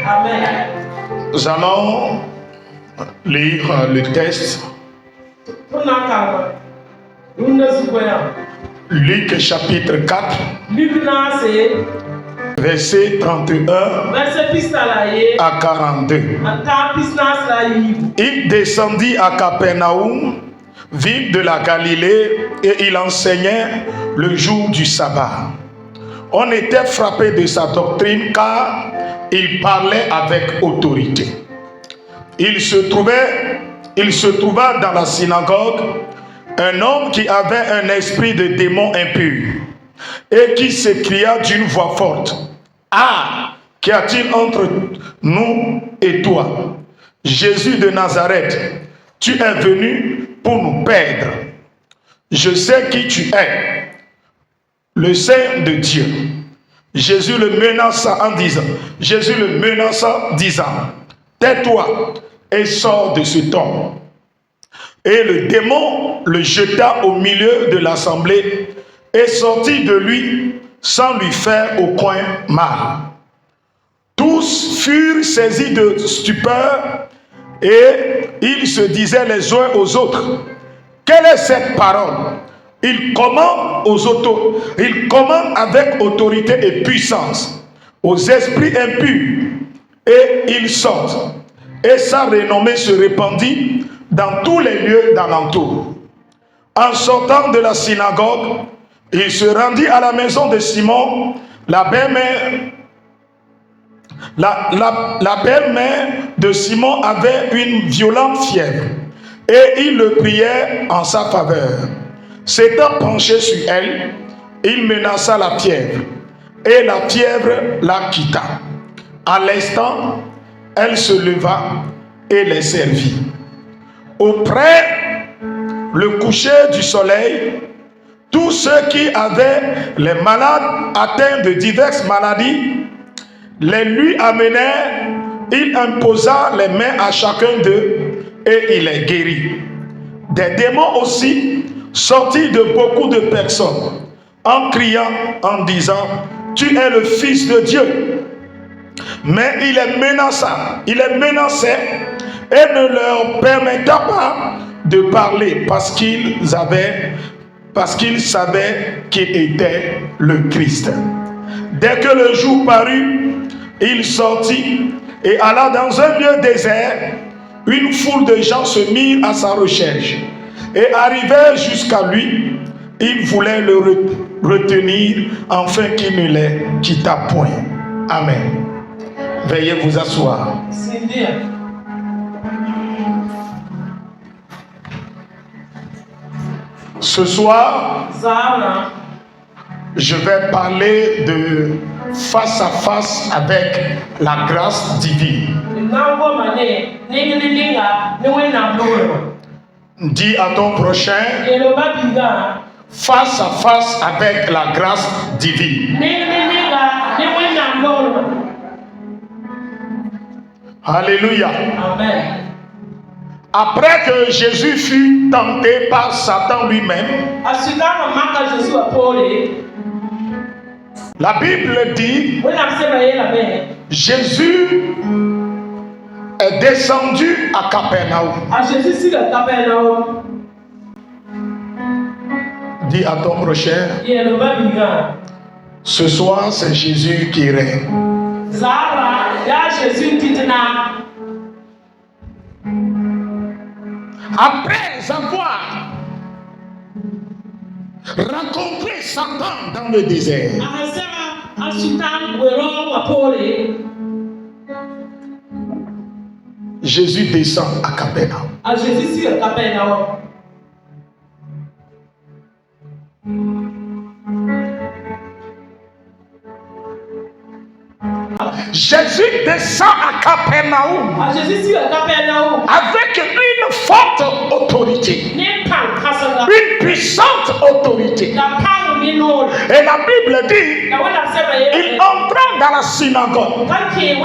Amen. Nous allons lire le texte. Luc chapitre 4, verset 31 à 42. Il descendit à Capernaum, ville de la Galilée, et il enseignait le jour du sabbat. On était frappé de sa doctrine car il parlait avec autorité. Il se trouva dans la synagogue un homme qui avait un esprit de démon impur et qui s'écria d'une voix forte: Ah, qu'y a-t-il entre nous et toi, Jésus de Nazareth? Tu es venu pour nous perdre. Je sais qui tu es, le Saint de Dieu. Jésus le menaça disant: Tais-toi et sors de cet homme. Et le démon le jeta au milieu de l'assemblée et sortit de lui sans lui faire aucun mal. Tous furent saisis de stupeur et ils se disaient les uns aux autres: Quelle est cette parole? Il commande avec autorité et puissance aux esprits impurs et ils sortent. Et sa renommée se répandit dans tous les lieux d'alentour. En sortant de la synagogue, il se rendit à la maison de Simon, la belle-mère de Simon avait une violente fièvre et il le priait en sa faveur. S'étant penché sur elle, il menaça la fièvre et la fièvre la quitta. À l'instant, elle se leva et les servit. Auprès le coucher du soleil, tous ceux qui avaient les malades atteints de diverses maladies les lui amenèrent. Il imposa les mains à chacun d'eux et il les guérit. Des démons aussi sortis de beaucoup de personnes en criant, en disant: Tu es le Fils de Dieu. Mais il les menaçait et ne leur permettait pas de parler parce qu'ils savaient qu'il était le Christ. Dès que le jour parut, il sortit et alla dans un lieu désert. Une foule de gens se mirent à sa recherche et arrivèrent jusqu'à lui. Ils voulaient le retenir afin qu'il ne les quittât point. Amen. Veuillez vous asseoir. Ce soir, je vais parler de face à face avec la grâce divine. Dis à ton prochain: face à face avec la grâce divine. Alléluia. Amen. Après que Jésus fut tenté par Satan lui-même, la Bible dit: Jésus est descendu à Capernaum. Dis à ton prochain: ce soir c'est Jésus qui règne. Après avoir rencontré Satan dans le désert, Jésus descend à Capernaum. Jésus descend à Capernaum avec une forte autorité, une puissante autorité. Et la Bible dit, il entra dans la synagogue et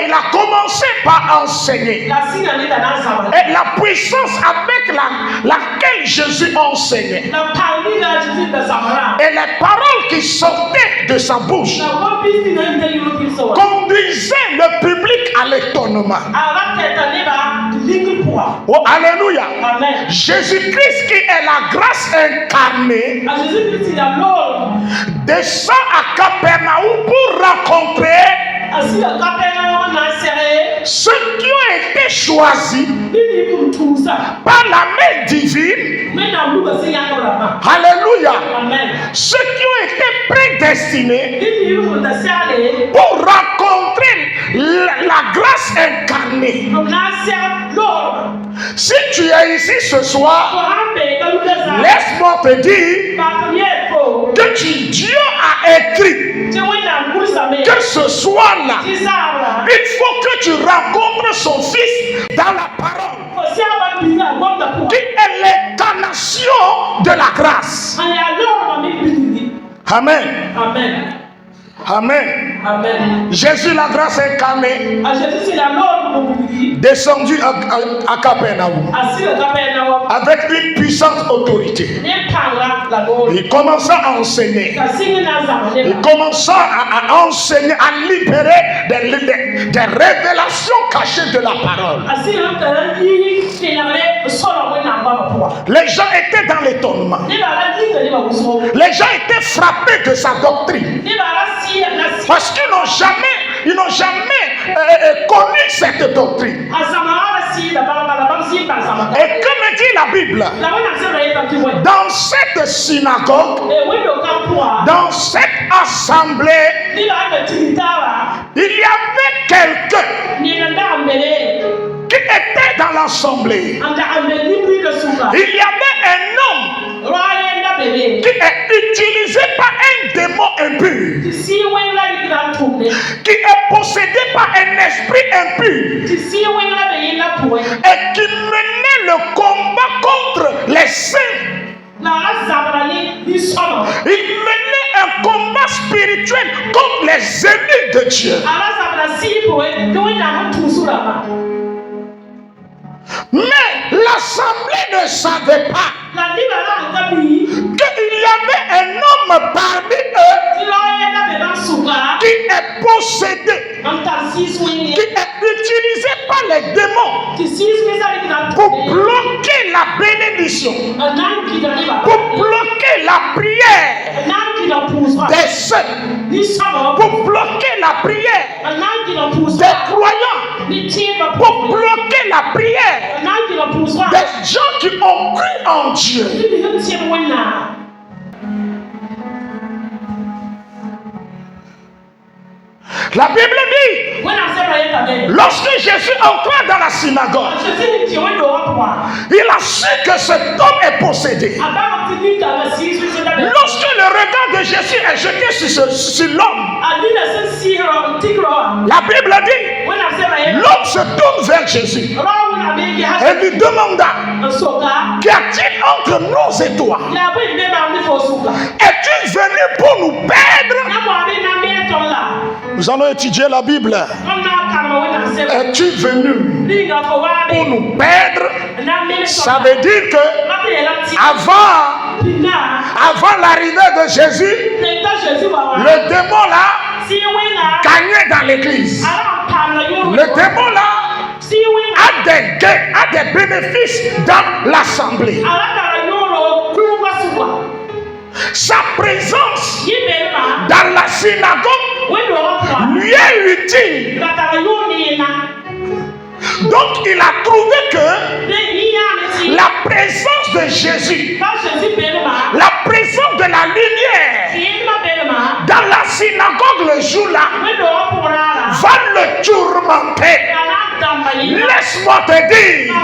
il a commencé par enseigner. Et la puissance avec laquelle Jésus enseignait et les paroles qui sortaient de sa bouche conduisaient le public à l'étonnement. Oh, alléluia. Jésus-Christ qui est la grâce incarnée descend à Capernaum pour rencontrer ceux qui ont été choisis par la main divine. Alléluia. Ceux qui ont été prédestinés pour rencontrer la grâce incarnée. Si tu es ici ce soir, laisse-moi te dire que Dieu a écrit que ce soir-là, il faut que tu rencontres son Fils dans la parole, qui est l'incarnation de la grâce. Amen. Amen. Amen. Amen. Jésus, la grâce incarnée, descendu à Capernaum avec une puissante autorité. Il commença à enseigner. Il commença à enseigner, à libérer des révélations cachées de la parole. Les gens étaient dans l'étonnement. Les gens étaient frappés de sa doctrine. Parce qu'ils n'ont jamais connu cette doctrine. Et comme dit la Bible, dans cette synagogue, dans cette assemblée, il y avait quelqu'un qui était dans l'assemblée. Il y avait un homme qui est utilisé par un démon impur, qui est possédé par un esprit impur et qui menait le combat contre les saints. Il menait un combat spirituel contre les ennemis de Dieu. Mais l'assemblée ne savait pas qu'il y avait un homme parmi eux qui est possédé, qui est utilisé par les démons pour bloquer la bénédiction, pour bloquer la prière des saints, pour bloquer la prière des croyants, pour bloquer la prière des gens qui ont cru en Dieu. La Bible dit, lorsque Jésus entra dans la synagogue, il a su que cet homme est possédé. Lorsque le regard de Jésus est jeté sur l'homme, la Bible dit, l'homme se tourne vers Jésus et lui demanda, qu'y a-t-il entre nous et toi? Es-tu venu pour nous perdre? Nous allons étudier la Bible. Es-tu venu pour nous perdre? Ça veut dire que avant l'arrivée de Jésus, le démon là gagnait dans l'église. Le démon là a des gains, a des bénéfices dans l'assemblée. Sa présence dans la synagogue lui est utile. Donc il a trouvé que la présence de Jésus, la présence de la lumière dans la synagogue le jour-là va le tourmenter. Laisse-moi te dire,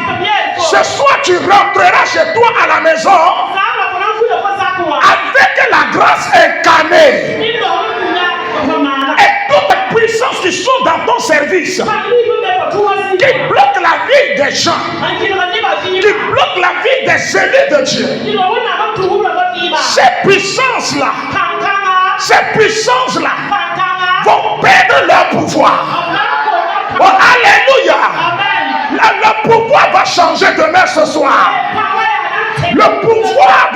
ce soir tu rentreras chez toi à la maison avec la grâce incarnée. Et toutes les puissances qui sont dans ton service, qui bloquent la vie des gens, qui bloquent la vie des ennemis de Dieu, ces puissances-là, vont perdre leur pouvoir. Oh, alléluia. Le pouvoir va changer demain ce soir. Le pouvoir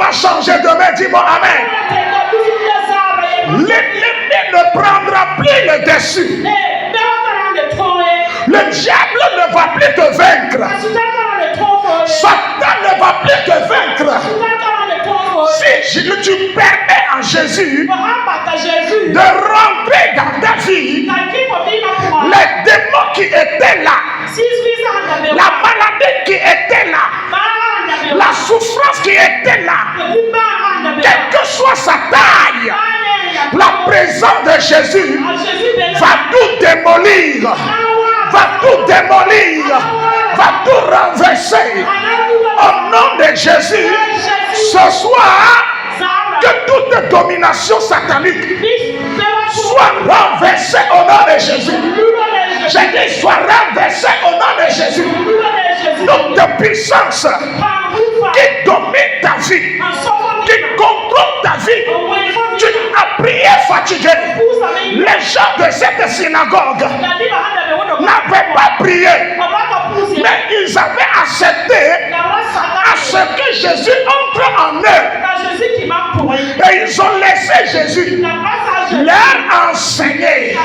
va changer demain. Dis-moi amen. L'ennemi ne prendra plus le dessus. Le diable ne va plus te vaincre. Satan ne va plus te vaincre. Si tu permets à Jésus de rentrer dans ta vie, les démons qui étaient là, la maladie qui était là, la souffrance qui était là, quelle que soit sa taille, la présence de Jésus va tout démolir, va tout renverser. Au nom de Jésus, ce soir, que toute domination satanique soit renversée au nom de Jésus. J'ai dit soit renversée au nom de Jésus. Toute puissance qui domine ta vie, qui contrôle ta vie. Tu as prié fatigué. Les gens de cette synagogue n'avaient pas prié, mais ils avaient accepté à ce que Jésus entre en eux. Et ils ont laissé Jésus leur enseigner.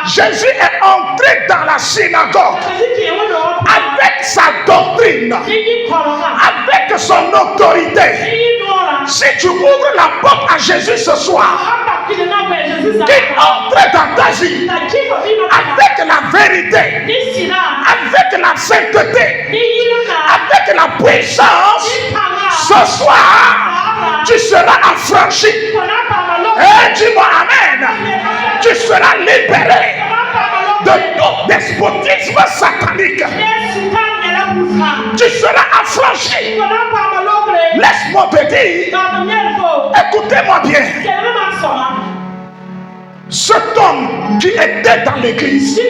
Jésus est entré dans la synagogue avec sa doctrine, avec son autorité. Si tu ouvres la porte à Jésus ce soir, qu'il entre dans ta vie avec la vérité, avec la sainteté, avec la puissance, ce soir, tu seras affranchi. Et dis-moi amen. Tu seras libéré de tout despotisme satanique. Tu seras affranchi. Laisse-moi te dire, écoutez-moi bien. Cet homme qui était dans l'église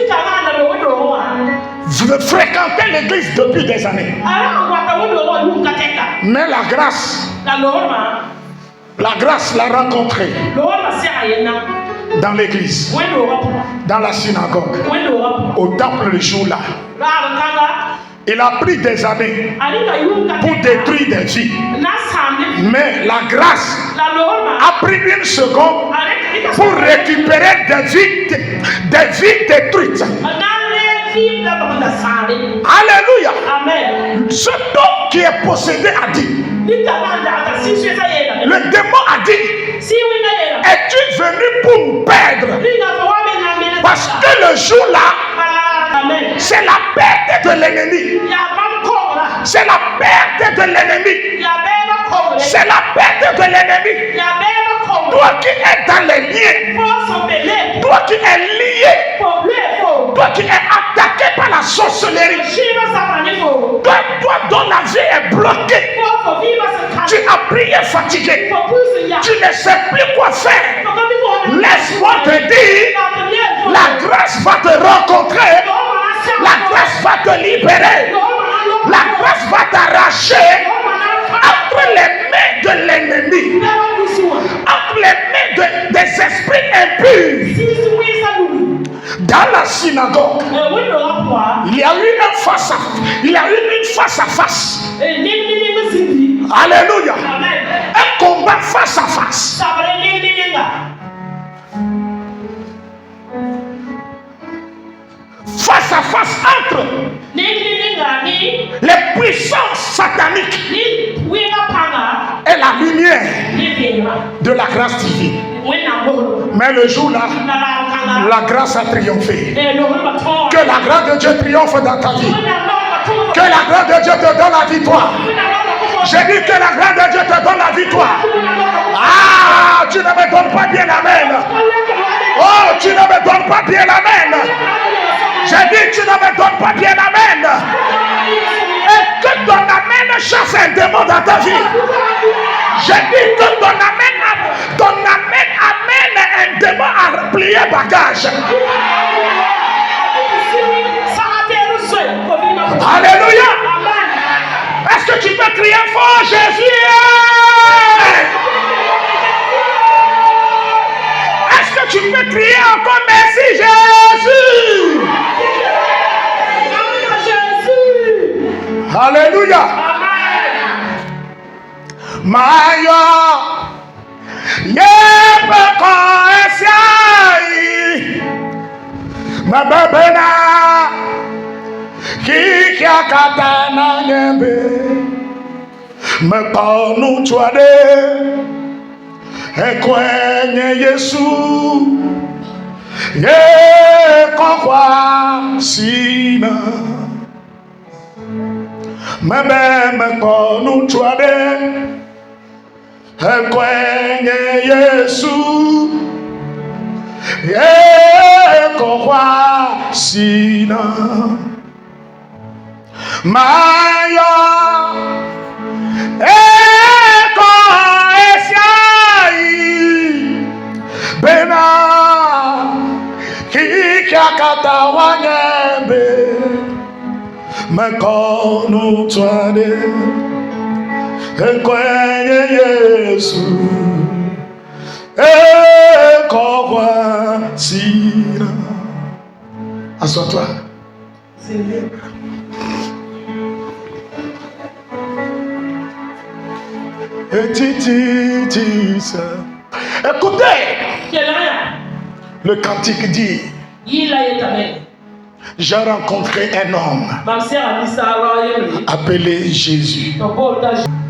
fréquentait l'église depuis des années. Mais la grâce l'a rencontré dans l'église, dans la synagogue, au temple le jour-là. Il a pris des années pour détruire des vies. Mais la grâce a pris une seconde pour récupérer des vies détruites. Alléluia. Ce homme qui est possédé a dit, le démon a dit, es-tu venu pour me perdre? Parce que le jour-là, c'est la perte de l'ennemi. C'est la perte de l'ennemi. C'est la perte de l'ennemi. Toi qui es dans les liens, toi qui es lié, toi qui es attaqué par la sorcellerie, toi dont la vie est bloquée, tu as prié fatigué, tu ne sais plus quoi faire. Laisse-moi te dire, la grâce va te rencontrer, la grâce va te libérer, la grâce va t'arracher entre les mains de l'ennemi, entre les mains des esprits impurs. Dans la synagogue, il y a eu une face à face. Alléluia. Un combat face à face. Face à face entre les puissances sataniques et la lumière de la grâce divine. Mais le jour-là, la grâce a triomphé. Que la grâce de Dieu triomphe dans ta vie. Que la grâce de Dieu te donne la victoire. J'ai dit que la grâce de Dieu te donne la victoire. Ah, tu ne me donnes pas bien l'amen. Oh, tu ne me donnes pas bien l'amen. J'ai dit, tu ne me donnes pas bien l'amen. Et que ton amen chasse un démon dans ta vie. J'ai dit que ton amen amène un démon à plier bagage. Alléluia. Est-ce que tu peux crier fort, Jésus? tu peux crier encore merci Jésus. Alléluia. Mayo yepeko esiai mababena kikia katana nyembe mekonu chwade ekwenye Yesu yekokwa sina mebe mekonu chwade ekwenye Yesu yekokwa sina Maya eko esiai bena kikia katawanyembe mekonu twade ekwenye Yesu ekokwa sina. Assois-toi. Écoutez, le cantique dit, j'ai rencontré un homme appelé Jésus.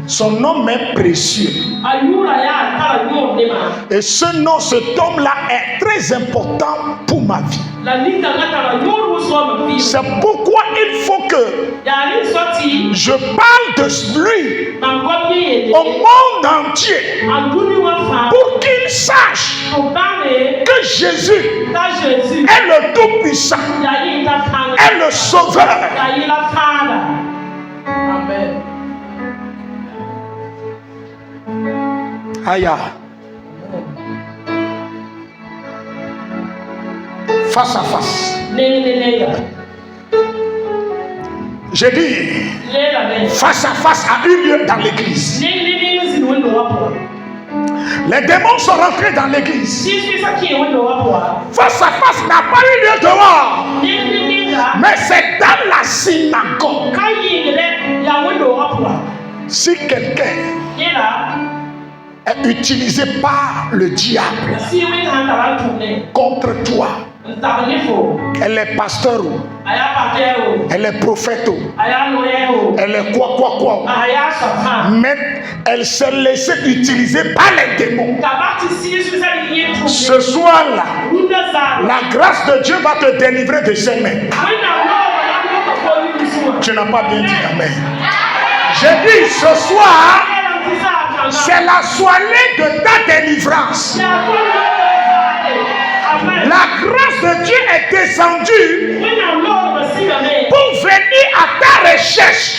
Son nom est précieux. Et ce nom, cet homme-là est très important pour ma vie. C'est pourquoi il faut que je parle de lui au monde entier pour qu'il sache que Jésus est le Tout-Puissant, est le Sauveur. Amen. Aya. Face à face. J'ai dit face à face a eu lieu dans l'église. Les démons sont rentrés dans l'église. Face à face n'a pas eu lieu dehors, mais c'est dans la synagogue. Si quelqu'un est utilisé par le diable contre toi, elle est pasteur, elle est prophète, elle est quoi, mais elle s'est laissée utiliser par les démons. Ce soir-là, la grâce de Dieu va te délivrer de ses mains. Tu n'as pas bien dit amen. J'ai dit ce soir, c'est la soirée de ta délivrance. La grâce de Dieu est descendue pour venir à ta recherche.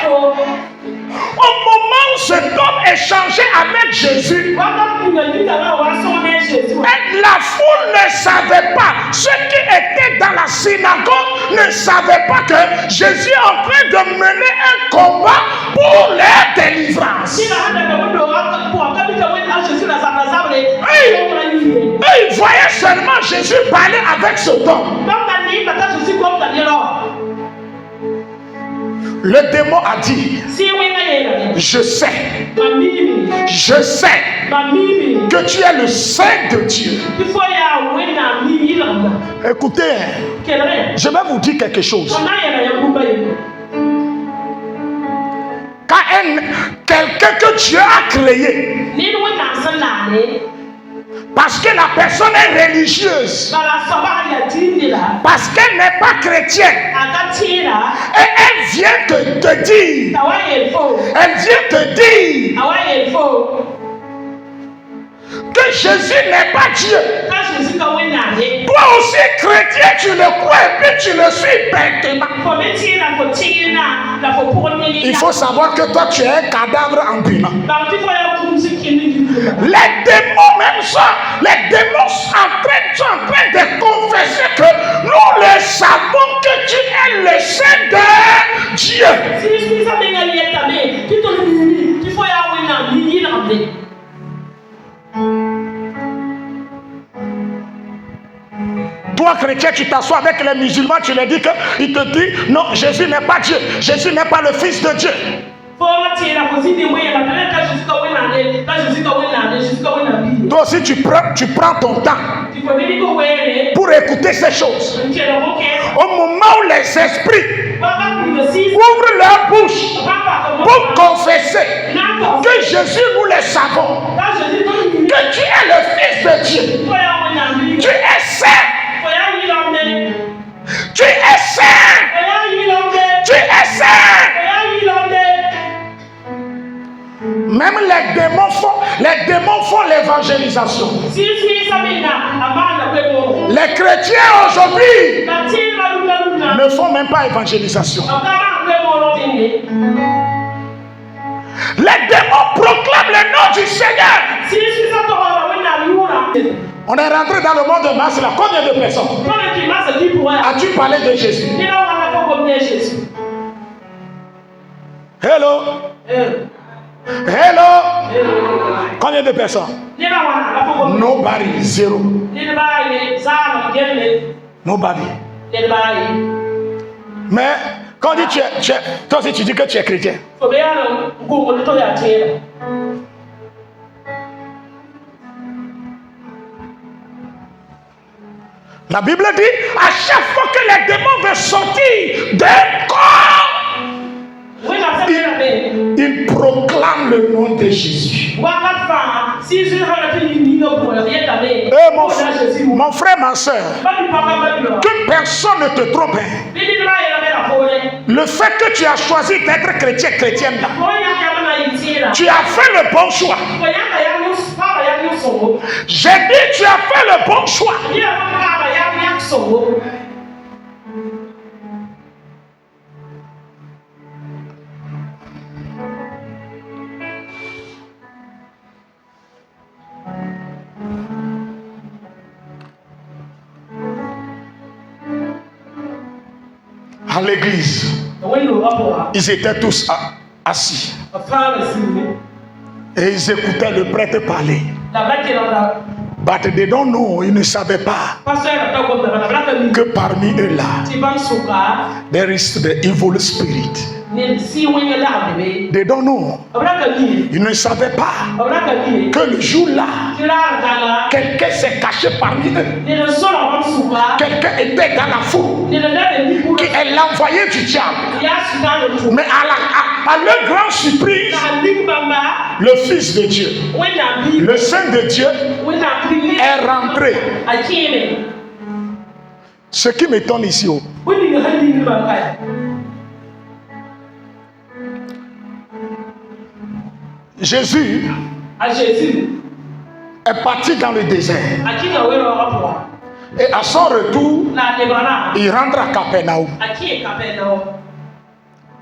Au moment où cet homme échangeait avec Jésus, la foule ne savait pas. Ceux qui étaient dans la synagogue ne savaient pas que Jésus est en train de mener un combat pour leur délivrance. Ils voyaient seulement Jésus parler avec cet homme. Le démon a dit, je sais que tu es le Saint de Dieu. Écoutez, je vais vous dire quelque chose. Quand quelqu'un que Dieu a créé, parce que la personne est religieuse, parce qu'elle n'est pas chrétienne, et elle vient te dire, que Jésus n'est pas Dieu. Toi aussi chrétien, tu le crois et puis tu le suis bêtement. Il faut savoir que toi tu es un cadavre ambulant. Les démons même ça, les démons sont en train de confesser que nous le savons que tu es le Saint de Dieu. toi chrétien, tu t'assois avec les musulmans, tu leur dis qu'ils te disent non, Jésus n'est pas Dieu, Jésus n'est pas le Fils de Dieu. Toi aussi tu prends ton temps pour écouter ces choses. Au moment où les esprits ouvrent leur bouche pour confesser que Jésus, nous le savons, que tu es le Fils de Dieu, tu es saint, tu es saint, tu es saint. Même les démons font l'évangélisation. Les chrétiens aujourd'hui ne font même pas l'évangélisation. Les démons proclament le nom du Seigneur. On est rentré dans le monde de masse là. Combien de personnes as-tu parlé de Jésus? Hello. Hello. Combien de personnes? Nobody, zéro. Nobody. Mais quand toi aussi tu dis que tu es chrétien. La Bible dit, à chaque fois que les démons veulent sortir d'un corps, il proclame le nom de Jésus. Mon frère, ma soeur, que personne ne te trompe. Le fait que tu as choisi d'être chrétien, chrétienne, tu as fait le bon choix. J'ai dit, tu as fait le bon choix. À l'église, ils étaient tous assis et ils écoutaient le prêtre parler. But they don't know, ils ne savaient pas que parmi eux là, there is the evil spirit. They don't know. Ils ne savaient pas que le jour là, quelqu'un s'est caché parmi eux. Quelqu'un était dans la foule qui est l'envoyé du diable. Mais à leur grande surprise, le Fils de Dieu, le Saint de Dieu est rentré. Ce qui m'étonne ici, Jésus est parti dans le désert. Et à son retour, il rentre à Capernaum.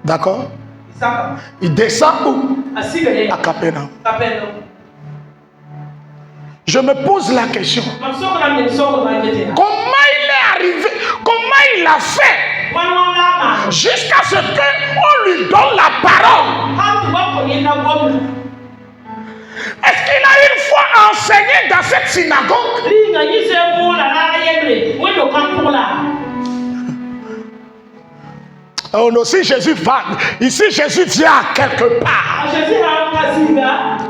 D'accord? Il descend où? À Capernaum. Je me pose la question. Comment il est arrivé? Comment il a fait jusqu'à ce qu'on lui donne la parole? Est-ce qu'il a une fois enseigné dans cette synagogue? Oh non, si Jésus va, ici Jésus vient à quelque part,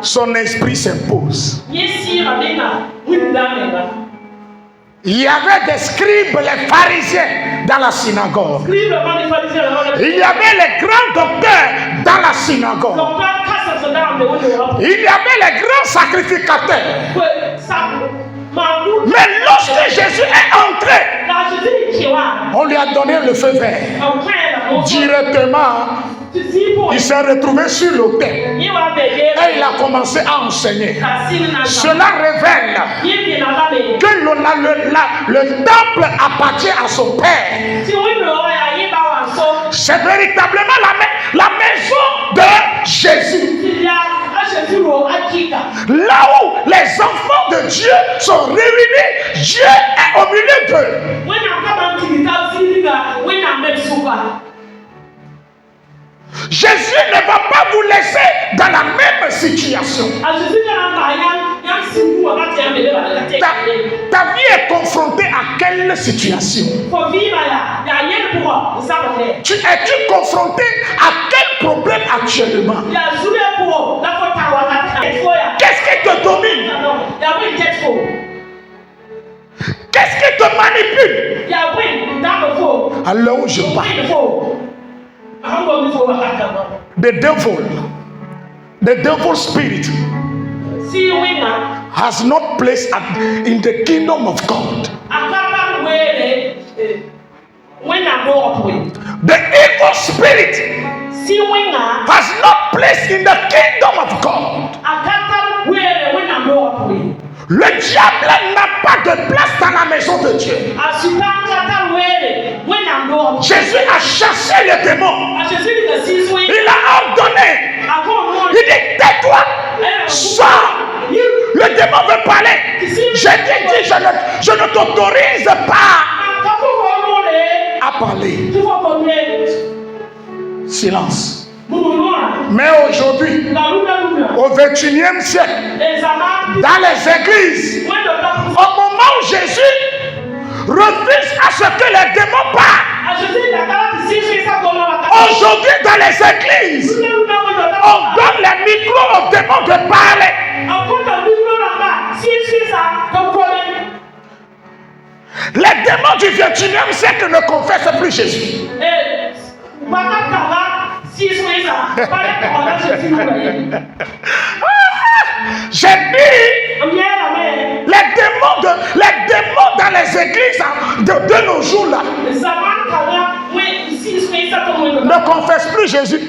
son esprit s'impose. Il y avait des scribes, les pharisiens dans la synagogue. Il y avait les grands docteurs dans la synagogue. Il y avait les grands sacrificateurs. Mais lorsque Jésus est entré, on lui a donné le feu vert. Directement, il s'est retrouvé sur l'autel et il a commencé à enseigner. Cela révèle que le temple appartient à son Père. C'est véritablement la maison de Jésus. Là où les enfants de Dieu sont réunis, Dieu est au milieu d'eux. Jésus ne va pas vous laisser dans la même situation. Ta vie est confrontée à quelle situation? Es-tu confronté à quel problème actuellement? Qu'est-ce qui te domine? Qu'est-ce qui te manipule? Alors où je parle, the devil spirit has not place in the kingdom of God. The evil spirit has not place in the kingdom of God. Le diable n'a pas de place dans la maison de Dieu. Jésus a chassé les démons. Il a ordonné. Il dit, tais-toi, sors. Le démon veut parler. Je t'ai dit, je ne t'autorise pas à parler. Silence. Mais aujourd'hui, au XXIe siècle, dans les églises, au moment où Jésus refuse à ce que les démons parlent, aujourd'hui dans les églises, on donne les micros aux démons de parler. Les démons du XXIe siècle ne confessent plus Jésus. J'ai dit les démons dans les églises de nos jours là ne confessent plus Jésus.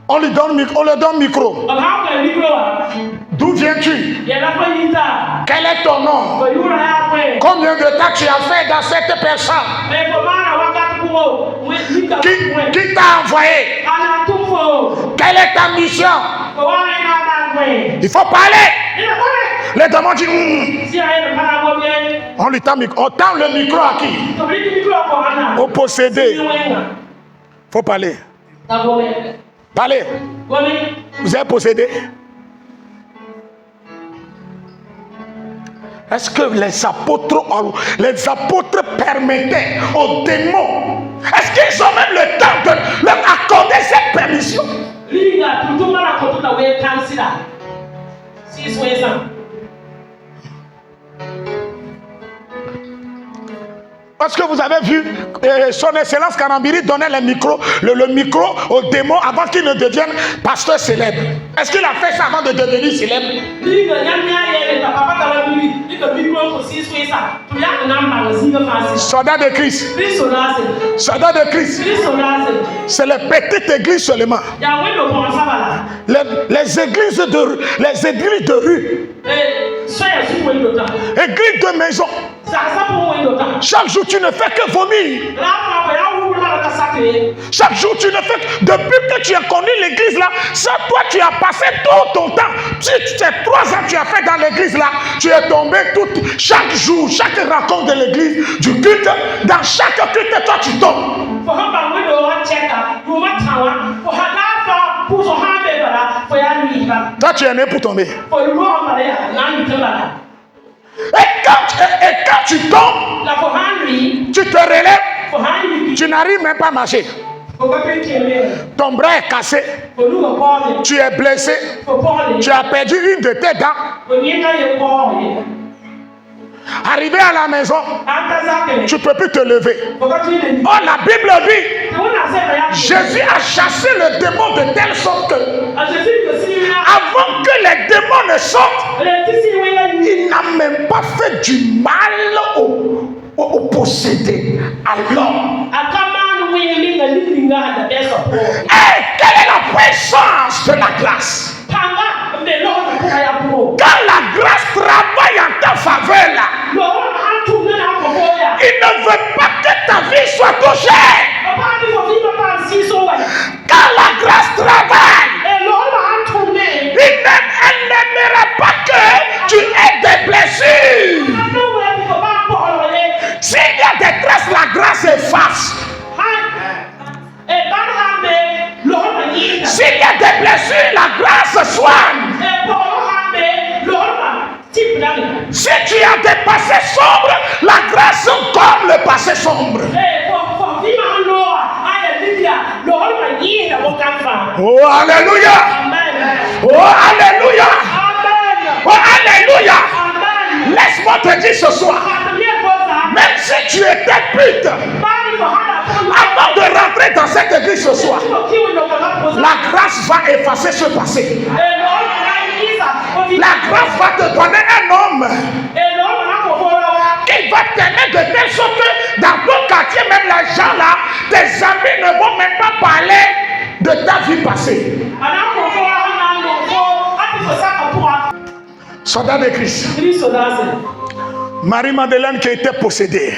On lui donne micro. D'où viens-tu? Quel est ton nom? Combien de temps tu as fait dans cette personne? Qui t'a envoyé? Quelle est ta mission? Il faut parler. Les démons disent on lui tend le micro à qui? Au possédé. Il faut parler. Parlez. Vous êtes possédé? Est-ce que les apôtres permettaient aux démons? Est-ce qu'ils ont même le temps de leur accorder cette permission? Parce que vous avez vu, son excellence Karambiri donnait le micro aux démons avant qu'il ne devienne pasteur célèbre. Est-ce qu'il a fait ça avant de devenir célèbre? Soldat de Christ. Soldat de Christ. C'est la petite église seulement. Les églises de rue. Église de maison. Chaque jour tu ne fais que vomir. Chaque jour tu ne fais que... Depuis que tu as connu l'église là, ça toi tu as passé tout ton temps. Ces 3 ans que tu as fait dans l'église là, tu es tombé chaque jour, chaque rencontre de l'église, du culte, dans chaque culte toi tu tombes. Toi tu es né pour tomber. Et quand tu tombes, tu te relèves, tu n'arrives même pas à marcher. Ton bras est cassé, tu es blessé, tu as perdu une de tes dents. Arrivé à la maison, tu ne peux plus te lever. Oh, la Bible dit, Jésus a chassé le démon de telle sorte que, avant que les démons ne sortent, il n'a même pas fait du mal au possédé. Alors, quelle est la puissance de la grâce? Quand la grâce travaille en ta faveur là, il ne veut pas que ta vie soit touchée. Quand la grâce travaille, elle n'aimera pas que tu aies des blessures. S'il y a des traces, la grâce efface. S'il y a des blessures, la grâce le passé sombre, la grâce comme le passé sombre. Oh, alléluia. Oh, alléluia. Oh, alléluia. Laisse-moi te dire ce soir, même si tu étais pute, avant de rentrer dans cette église ce soir, la grâce va effacer ce passé. La grâce va te donner un homme qui va t'aimer de telle sorte que dans ton quartier, même les gens là, tes amis ne vont même pas parler de ta vie passée. Soldat de Christ. Marie-Madeleine qui était possédée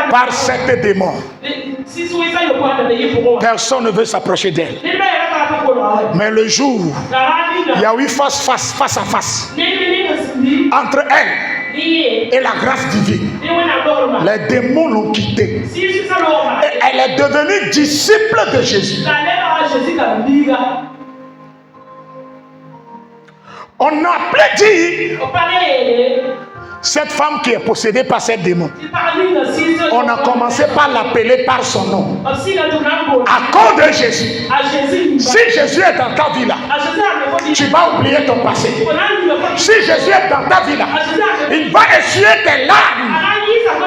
par sept démons. Personne ne veut s'approcher d'elle. Mais le jour, il y a eu face à face entre elle et la grâce divine. Les démons l'ont quittée. Et elle est devenue disciple de Jésus. On a dit cette femme qui est possédée par ces démons. On a commencé par l'appeler par son nom. À cause de Jésus. Si Jésus est dans ta vie là, tu vas oublier ton passé. Si Jésus est dans ta vie là, il va essuyer tes larmes.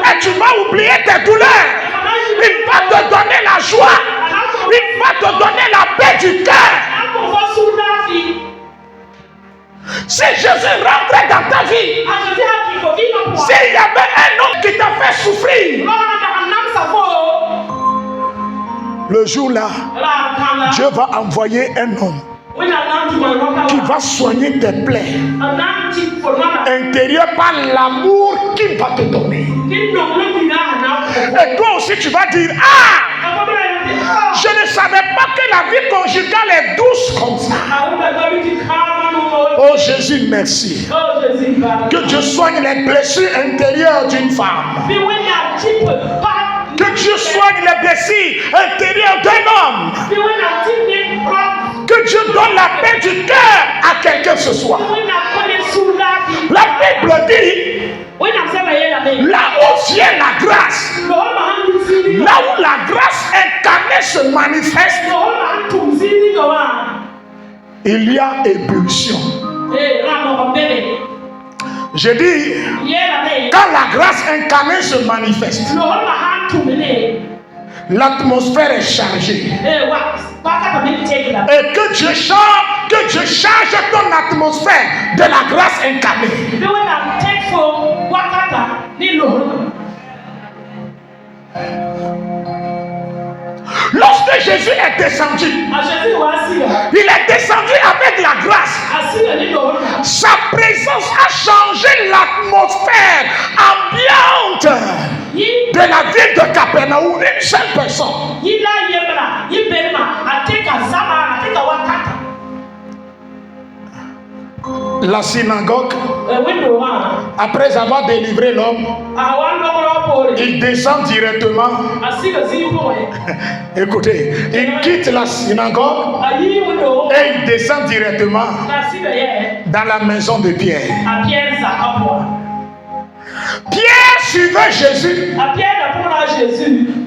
Et tu vas oublier tes douleurs. Il va te donner la joie. Il va te donner la paix du cœur. Si Jésus rentrait dans ta vie, s'il y avait un homme qui t'a fait souffrir, le jour-là, Dieu va envoyer un homme qui va soigner tes plaies intérieures par l'amour qu'il va te donner. Et toi aussi, tu vas dire, ah! Je ne savais pas que la vie conjugale est douce comme ça. Oh Jésus, merci. Que Dieu soigne les blessures intérieures d'une femme. Que Dieu soigne les blessures intérieures d'un homme. Que Dieu donne la paix du cœur à quelqu'un ce soir. La Bible dit, là où vient la grâce, là où la grâce incarnée se manifeste, il y a ébullition. Je dis, quand la grâce incarnée se manifeste, l'atmosphère est chargée. Et que Dieu change ton atmosphère de la grâce incarnée. Lorsque Jésus est descendu, il est descendu avec la grâce. Sa présence a changé l'atmosphère ambiante de la ville de Capernaum. Une seule personne. La synagogue, après avoir délivré l'homme, il descend directement. Écoutez, il quitte la synagogue et il descend directement dans la maison de Pierre. Pierre suivait Jésus,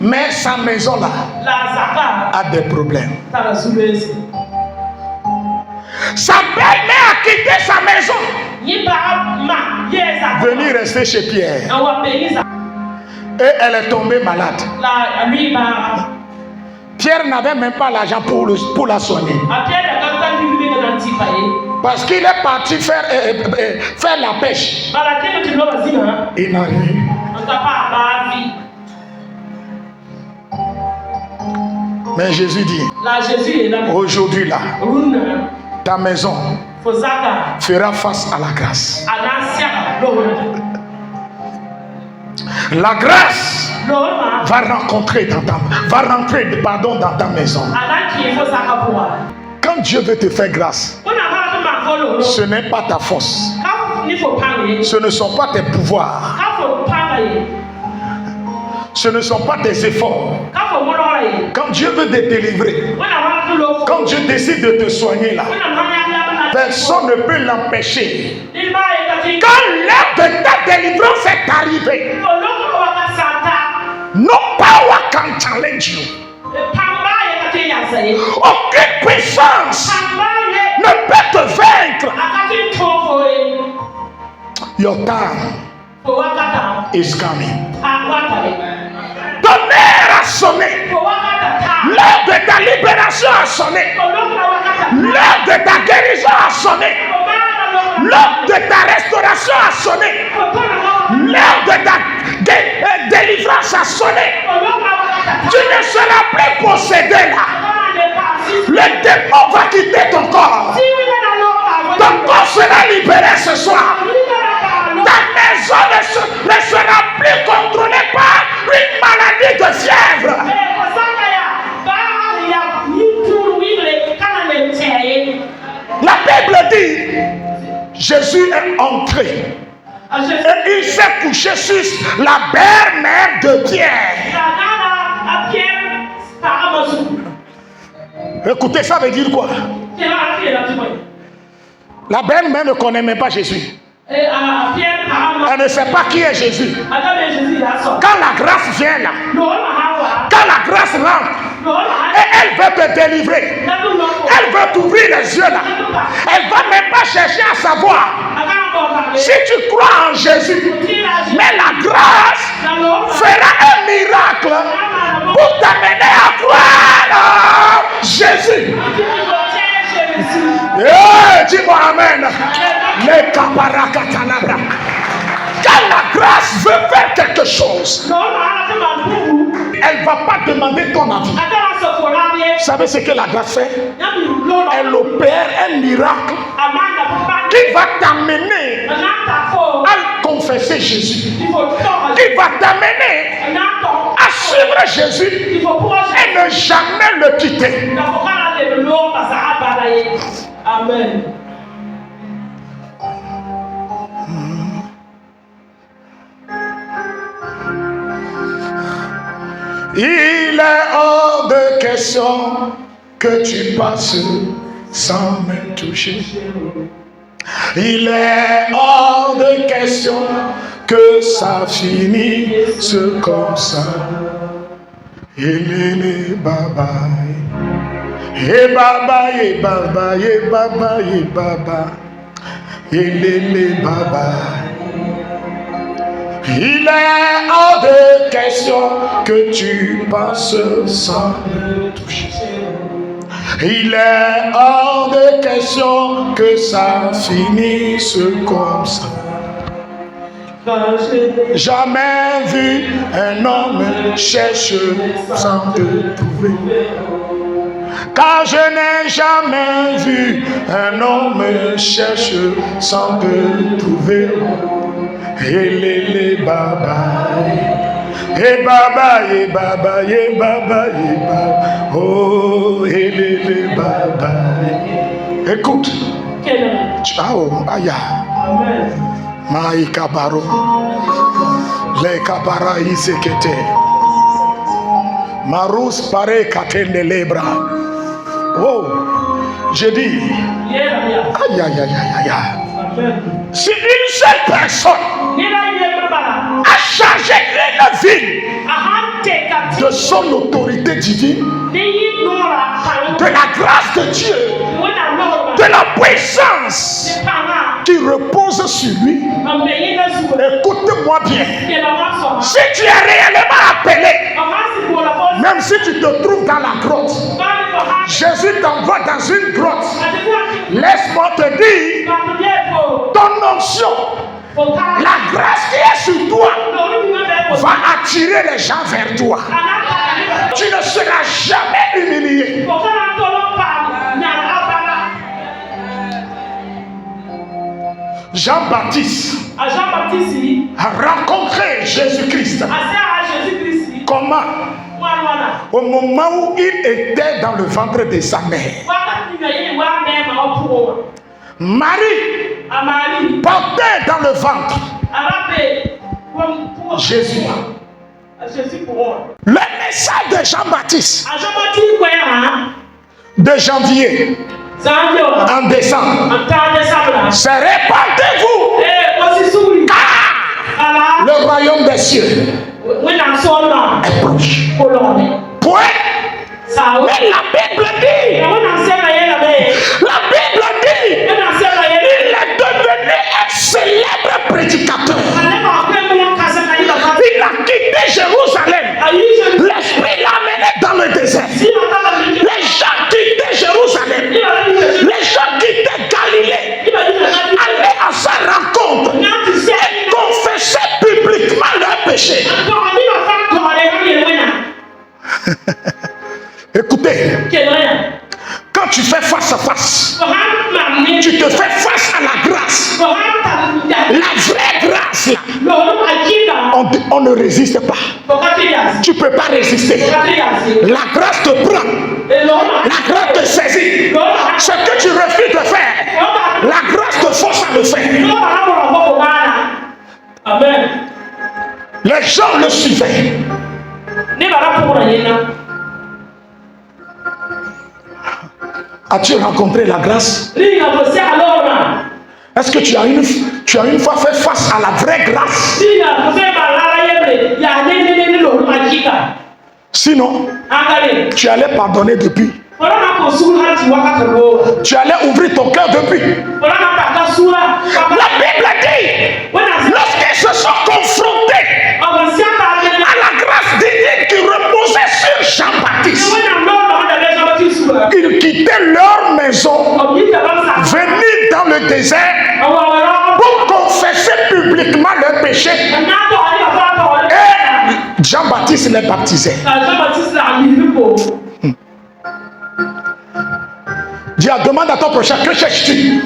mais sa maison là a des problèmes. Sa belle-mère a quitté sa maison, venue rester chez Pierre, et elle est tombée malade. Pierre n'avait même pas l'argent pour la soigner, parce qu'il est parti faire la pêche. Il n'a rien eu. Mais Jésus dit, aujourd'hui là, ta maison fera face à la grâce. La grâce va rentrer dans ta maison. Quand Dieu veut te faire grâce, ce n'est pas ta force, ce ne sont pas tes pouvoirs, ce ne sont pas tes efforts. Quand Dieu veut te délivrer, quand Dieu décide de te soigner là, personne ne peut l'empêcher. quand l'heure de ta délivrance est arrivée, no power can challenge you. Aucune puissance ne peut te vaincre. Your time is coming. Ton heure a sonné. L'heure de ta libération a sonné. L'heure de ta guérison a sonné. L'heure de ta restauration a sonné. L'heure de ta délivrance a sonné. Tu ne seras plus possédé là. Le démon va quitter ton corps. Ton corps sera libéré ce soir. Ta maison ne sera plus contrôlée par une maladie de fièvre. La Bible dit, Jésus est entré et il s'est couché sur la belle-mère de Pierre. Écoutez, ça veut dire quoi? La belle-mère ne connaît même pas Jésus. Elle ne sait pas qui est Jésus. Quand la grâce vient là, quand la grâce rentre, et elle veut te délivrer, elle veut t'ouvrir les yeux là, elle va même pas chercher à savoir si tu crois en Jésus, mais la grâce fera un miracle pour t'amener à croire en Jésus. Dis-moi amen. Les caparakatalabra. Quand la grâce veut faire quelque chose, elle ne va pas demander ton avis. Vous savez ce que la grâce fait? Elle opère un miracle qui va t'amener à confesser Jésus, qui va t'amener à suivre Jésus et ne jamais le quitter. Amen. Il est hors de question que tu passes sans me toucher. Il est hors de question que ça finisse comme ça. Et baba, et baba, et baba, et baba, et baba, et baba. Il est hors de question que tu passes sans me toucher. Il est hors de question que ça finisse comme ça. Jamais vu un homme chercher sans te trouver. Car je n'ai jamais vu un homme chercher sans te trouver. Et baba, et baba, et baba, et baba, et baba, oh, et baba. Écoute, ciao, aya, maï kabaro, les kabara isekete, marous pare katende lebra. Oh, je dis, aïe, aïe, aïe, aïe, aïe. Si une seule personne a changé une ville de son autorité divine, de la grâce de Dieu, de la puissance qui repose sur lui, écoute-moi bien. Si tu es réellement appelé, même si tu te trouves dans la grotte, Jésus t'envoie dans une grotte. Laisse-moi te dire, ton onction, la grâce qui est sur toi, va attirer les gens vers toi. Tu ne seras jamais humilié. Jean-Baptiste a rencontré Jésus-Christ. Comment? Au moment où il était dans le ventre de sa mère. Marie portait dans le ventre Jésus. Le message de Jean-Baptiste de janvier en décembre, c'est répandez-vous Car le royaume des cieux est proche. Point. Mais la Bible dit, il est devenu un célèbre prédicateur. Il a quitté Jérusalem. L'Esprit l'a amené dans le désert. Les gens quittaient Jérusalem. Les gens quittaient Galilée. Allaient à sa rencontre et confessaient publiquement leurs péchés. Écoutez, quand tu fais face à face, tu te fais face à la grâce. La vraie grâce, là, on ne résiste pas. Tu ne peux pas résister. La grâce te prend. La grâce te saisit. Ce que tu refuses de faire, la grâce te force à le faire. Amen. Les gens le suivaient. As-tu rencontré la grâce? Est-ce que tu as une fois fait face à la vraie grâce? Sinon, tu allais pardonner depuis. Tu allais ouvrir ton cœur depuis. La Bible dit, lorsqu'ils se sont confrontés à la grâce divine qui reposait sur Jean-Baptiste, ils quittaient leur maison, venaient dans le désert pour confesser publiquement leurs péchés. Et Jean-Baptiste les baptisait. Dis, demande à ton prochain, que cherches-tu?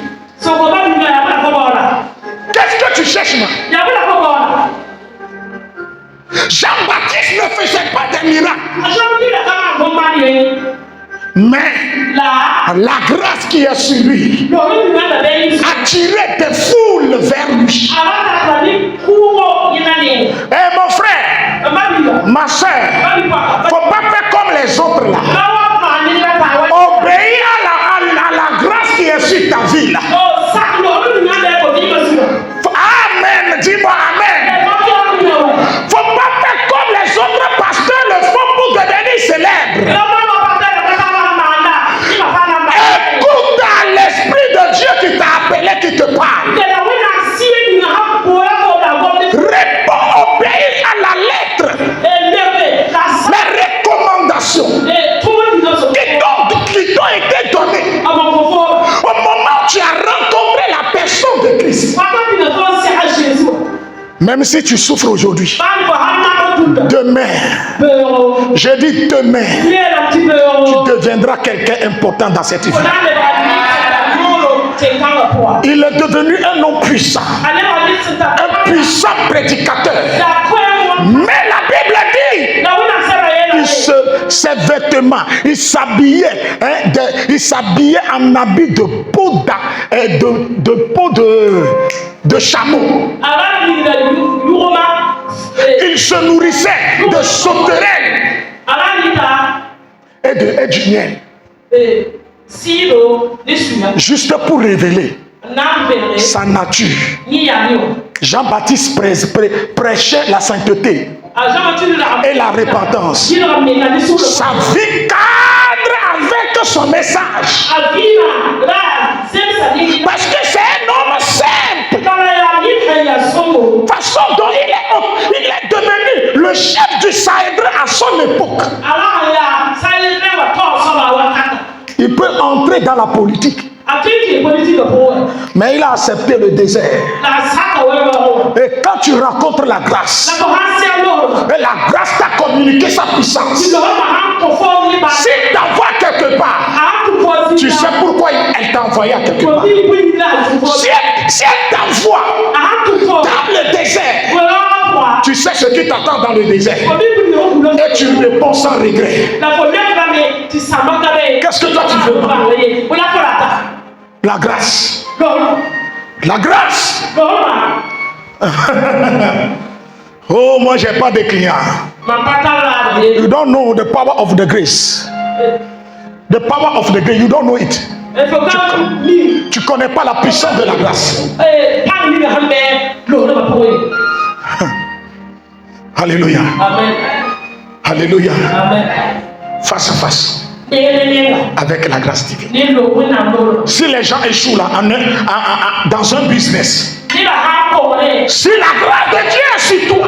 Qu'est-ce que tu cherches, moi? Jean-Baptiste ne faisait pas des miracles. Mais la grâce qui est sur lui attirait des foules vers lui. Eh mon frère, ma soeur, il ne faut pas faire comme les autres là. Obéis à la grâce qui est sur ta vie là. Amen, dis-moi amen. Il ne faut pas faire comme les autres pasteurs le font pour devenir célèbres. Écoute à l'Esprit de Dieu qui t'a appelé, qui te parle. Réponds, obéis à la lettre. Les recommandations qui t'ont été données au moment où tu as rencontré la personne de Christ. Même si tu souffres aujourd'hui, demain, je dis demain, tu deviendras quelqu'un important dans cette vie. Il est devenu un homme puissant, un puissant prédicateur. Mais la Bible dit, ses vêtements, il s'habillait en habit de peau de chameau. Il se nourrissait de sauterelles et du miel. Juste pour révéler sa nature. Jean-Baptiste prêchait la sainteté et la repentance. Sa vie cadre avec son message. Parce que c'est un homme simple. Façon dont il est devenu le chef du Sanhédrin à son époque. Il peut entrer dans la politique. Mais il a accepté le désert. Et quand tu rencontres la grâce, et la grâce t'a communiqué sa puissance. S'il t'envoie quelque part, tu sais pourquoi elle t'a envoyé à quelque part. Si elle t'envoie dans le désert, tu sais ce qui t'attend dans le désert. Et tu réponds sans regret. Qu'est-ce que toi tu veux? La grâce. La grâce. Oh, moi j'ai pas de clients. You don't know the power of the grace. The power of the grace, you don't know it. Tu connais pas la puissance de la grâce. Alléluia. Amen. Alléluia. Amen. Face à face avec la grâce divine. Si les gens échouent là dans un business, si la grâce de Dieu est sur toi,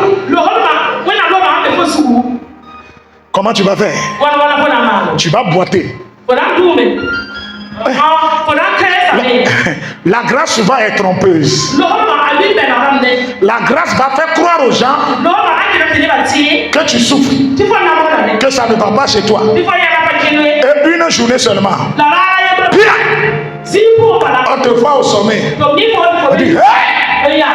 comment tu vas faire? Tu vas boiter. La grâce souvent est trompeuse. La grâce va faire croire aux gens que tu souffres, que ça ne va pas chez toi. Et une journée seulement, on te voit au sommet. On dit, hey, que la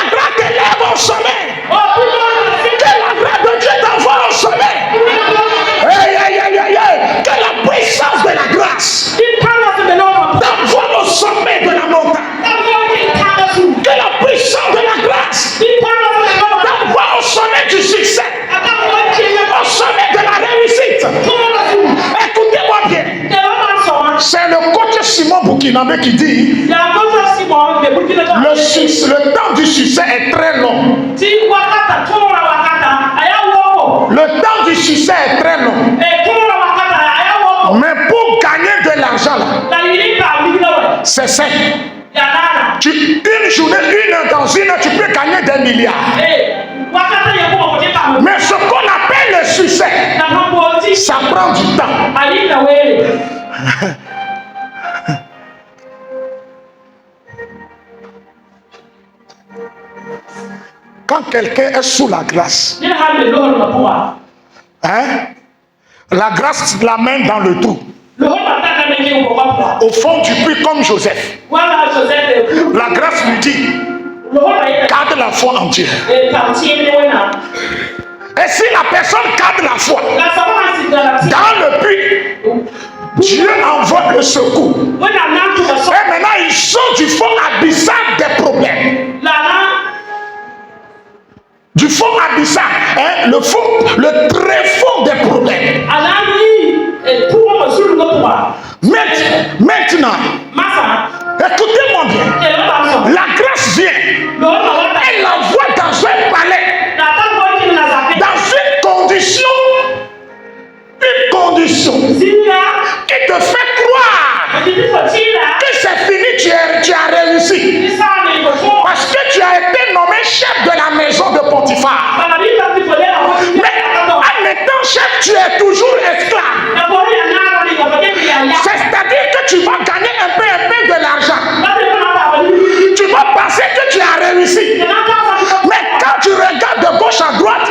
grâce t'élève au sommet. Que la grâce de Dieu t'envoie au sommet. Que la puissance de la grâce t'envoie au sommet de la montagne. Que la puissance de la grâce t'envoie au sommet du succès, au sommet de la réussite. Écoutez-moi bien. C'est le coach Simon Boukinabé qui dit le temps du succès est très long. Le temps du succès est très long. Mais pour gagner de l'argent là, c'est simple. Une journée, dans une heure, tu peux gagner des milliards. Mais ce qu'on appelle le succès, ça prend du temps. Quand quelqu'un est sous la grâce, la grâce l'amène dans le trou. Au fond du puits comme Joseph. La grâce lui dit, garde la foi en Dieu. Et si la personne garde la foi dans le puits, Dieu envoie le secours. Et maintenant il sort du fond abyssal des problèmes. Du fond abyssal, le très fond des problèmes. Maintenant, écoutez-moi bien. La grâce vient. Elle l'envoie dans un palais. Dans une condition qui te fait croire que c'est fini, tu as réussi. Parce que tu as été nommé chef de la maison de Potiphar. Mais en étant chef, tu es toujours esclave. C'est-à-dire que tu vas gagner un peu de l'argent. Tu vas penser que tu as réussi. Mais quand tu regardes de gauche à droite,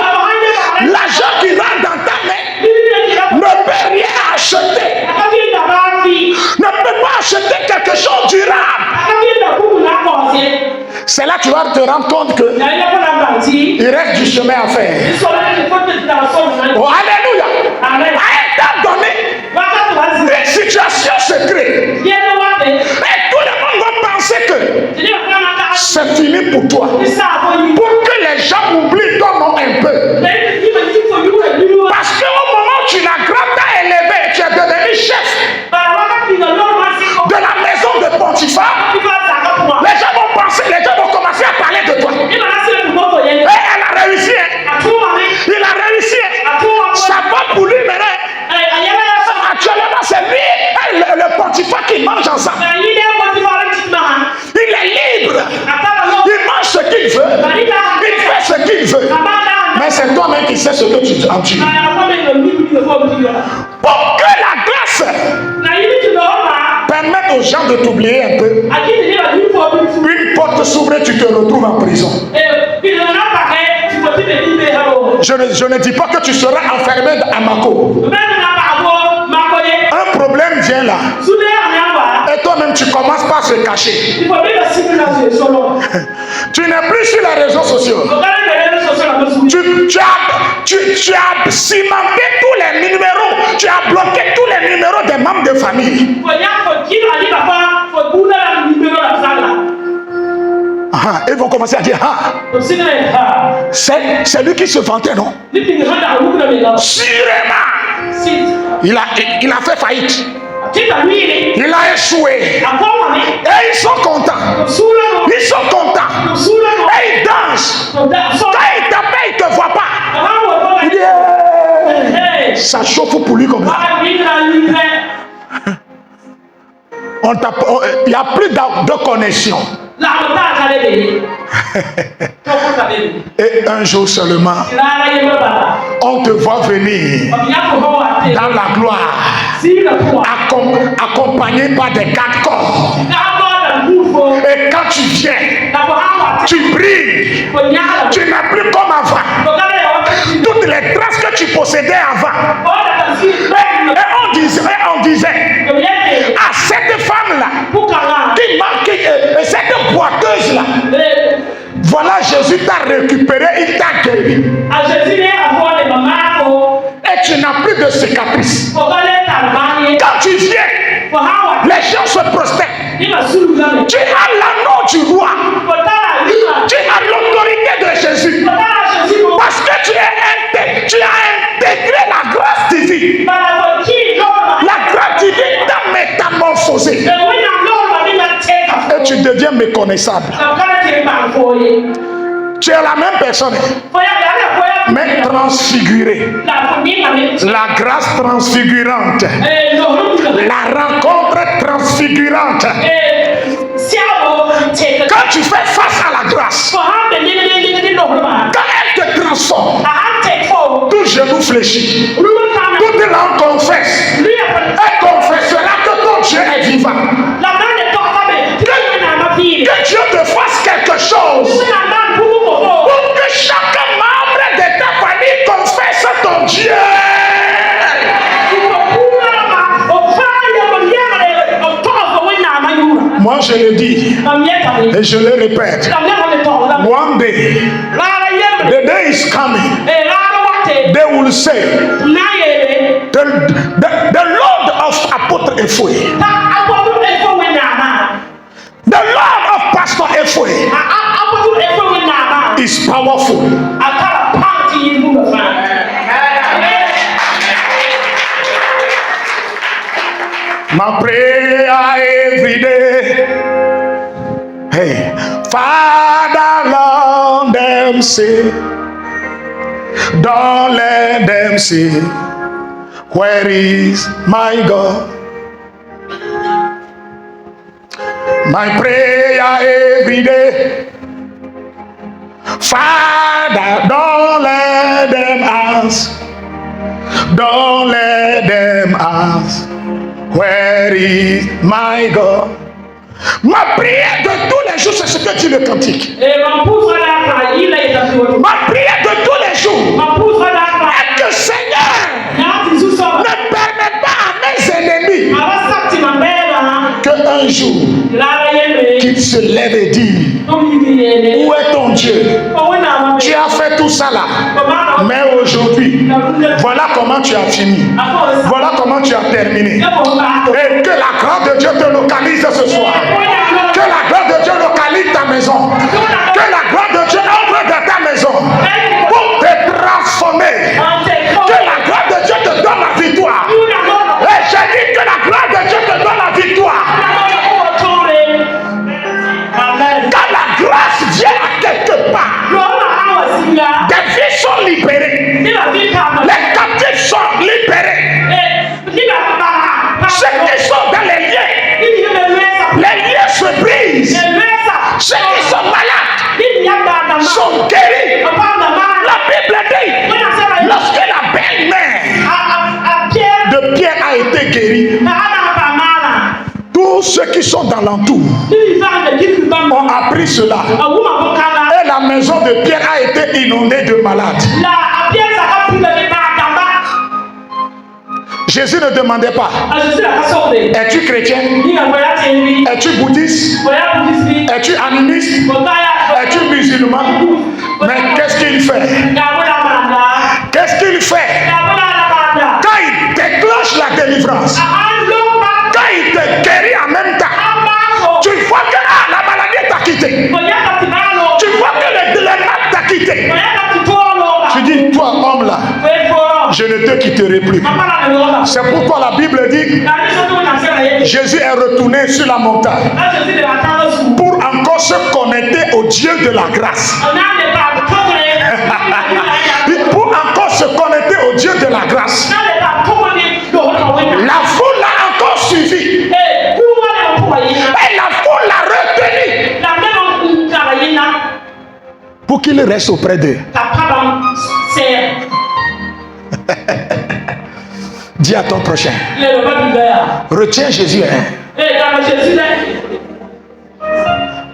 l'argent qui rentre dans ta main ne peut rien acheter. Ne peut pas acheter quelque chose durable. C'est là que tu vas te rendre compte que il reste du chemin à faire. Oh, alléluia. À un temps donné, une situation se crée. Et tout le monde va penser que c'est fini pour toi. Pour que les gens oublient ton nom un peu. Parce qu'au moment où tu l'as grandement élevé, tu es devenu chef de la maison de Potiphar. Les gens vont commencer à parler de toi. Et elle a réussi. Il a réussi. Ça va pour lui maintenant. Actuellement, c'est lui le Potiphar qui mange ensemble. Il est libre. Il mange ce qu'il veut. Il fait ce qu'il veut. Mais c'est toi-même qui sais ce que tu en dis. Pour que la grâce permette aux gens de t'oublier un peu. Une porte s'ouvre et tu te retrouves en prison. Je ne dis pas que tu seras enfermé à Mako. Un problème vient là. Et toi-même tu commences par se cacher. Tu n'es plus sur les réseaux sociaux. Tu as cimenté tous les numéros. Tu as bloqué tous les numéros des membres de famille. Ils vont commencer à dire c'est lui qui se vantait, non? Sûrement il a fait faillite. Il a échoué. Et ils sont contents. Ils sont contents. Et ils dansent. Quand ils t'appellent, ils ne te voient pas. Il dit, ça chauffe pour lui comme ça. Il n'y a plus de connexion. Et un jour seulement, on te voit venir dans la gloire, accompagné par des 4 corps. Et quand tu viens, tu brilles. Tu n'es plus comme avant. Toutes les traces que tu possédais avant. Et on disait à cette femme-là, qui manque, cette boiteuse-là, voilà, Jésus t'a récupéré, il t'a guéri. Et tu n'as plus de cicatrices. Quand tu viens, les gens se prosternent. Tu as l'anneau du roi. Tu as l'autorité de Jésus. Parce que tu as intégré la grâce divine. La grâce divine t'a métamorphosé. Et tu deviens méconnaissable. Tu es la même personne, mais transfigurée. La grâce transfigurante. La rencontre transfigurante. Quand tu fais face à la grâce, quand elle te transforme, tout genou fléchit, toute langue confesse. Elle confessera que ton Dieu est vivant. Que Dieu te fasse quelque chose pour que chaque membre de ta famille confesse ton Dieu. Moi je le dis et je le répète. One day, the day is coming. They will say, the Lord of Apostle Efwe, the Lord of Pastor Efwe is powerful. My prayer every day, hey, Father, Lord, them see, don't let them see, where is my God? My prayer every day, Father, don't let them ask, don't let them ask, where is my God? Ma prière de tous les jours, c'est ce que dit le cantique. Ma prière de tous les jours est que Seigneur ne permet pas à mes ennemis qu'un jour qu'ils se lèvent et disent, où est ton Dieu? Tu as fait tout ça là, mais aujourd'hui, voilà comment tu as fini, voilà comment tu as terminé. Et que la grâce de Dieu te localise ce soir. Que la grâce de Dieu localise ta maison. Que la grâce de Dieu entre dans ta maison pour te transformer. Que la grâce de Dieu te donne la victoire. Et j'ai dit que la grâce de Dieu te donne la victoire. Quand la grâce vient à quelque part, des vies sont libérées. Les captifs sont libérés. Ceux qui sont dans les liens se brisent. Ceux qui sont malades sont guéris. La Bible dit, lorsque la belle-mère de Pierre a été guérie, tous ceux qui sont dans l'entour ont appris cela. Et la maison de Pierre a été inondée de malades. Jésus ne demandait pas, es-tu chrétien? Es-tu bouddhiste? Es-tu animiste? Es-tu musulman? Mais qu'est-ce qu'il fait? Qu'est-ce qu'il fait? Quand il déclenche la délivrance, quand il te guérit en même temps, tu vois que la maladie t'a quitté. Tu vois que le mal t'a quitté. Tu dis, toi homme là, je ne te quitterai plus. C'est pourquoi la Bible dit, Jésus est retourné sur la montagne pour encore se connecter au Dieu de la grâce. Pour encore se connecter au Dieu de la grâce. La foule l'a encore suivi. Et la foule l'a retenu pour qu'il reste auprès d'eux. Dis à ton prochain, retiens Jésus.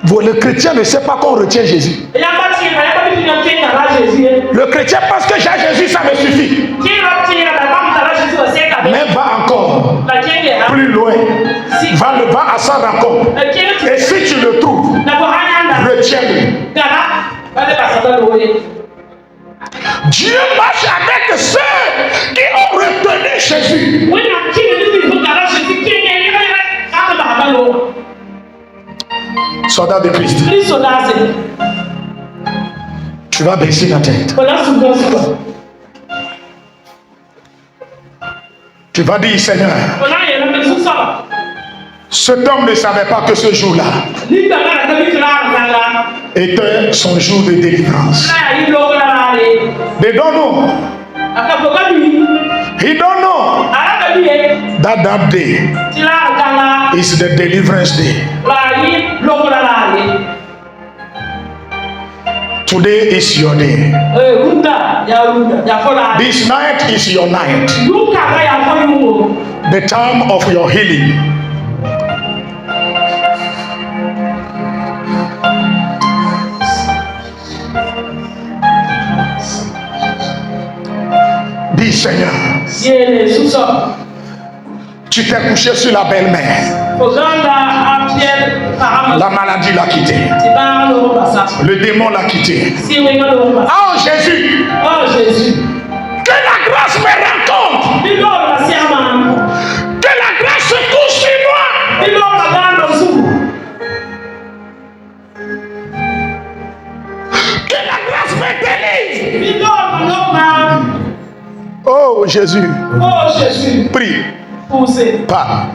Le chrétien ne sait pas qu'on retient Jésus. Le chrétien pense que j'ai Jésus, ça me suffit. Mais va encore plus loin. Va à sa rencontre. Et si tu le trouves, retiens-le. Dieu marche avec ceux qui ont retenu Jésus. Soldat de Christ, tu vas baisser la tête. Tu vas dire, Seigneur, cet homme ne savait pas que ce jour-là était son jour de délivrance. They don't know. He don't know that day is the deliverance day. Today is your day. This night is your night. The time of your healing. Dis Seigneur, tu t'es couché sur la belle-mère. La maladie l'a quitté. Le démon l'a quitté. Oh Jésus, que la grâce me rencontre. Que la grâce se couche sur moi. Que la grâce me délivre. Oh Jésus. Prie. Pas.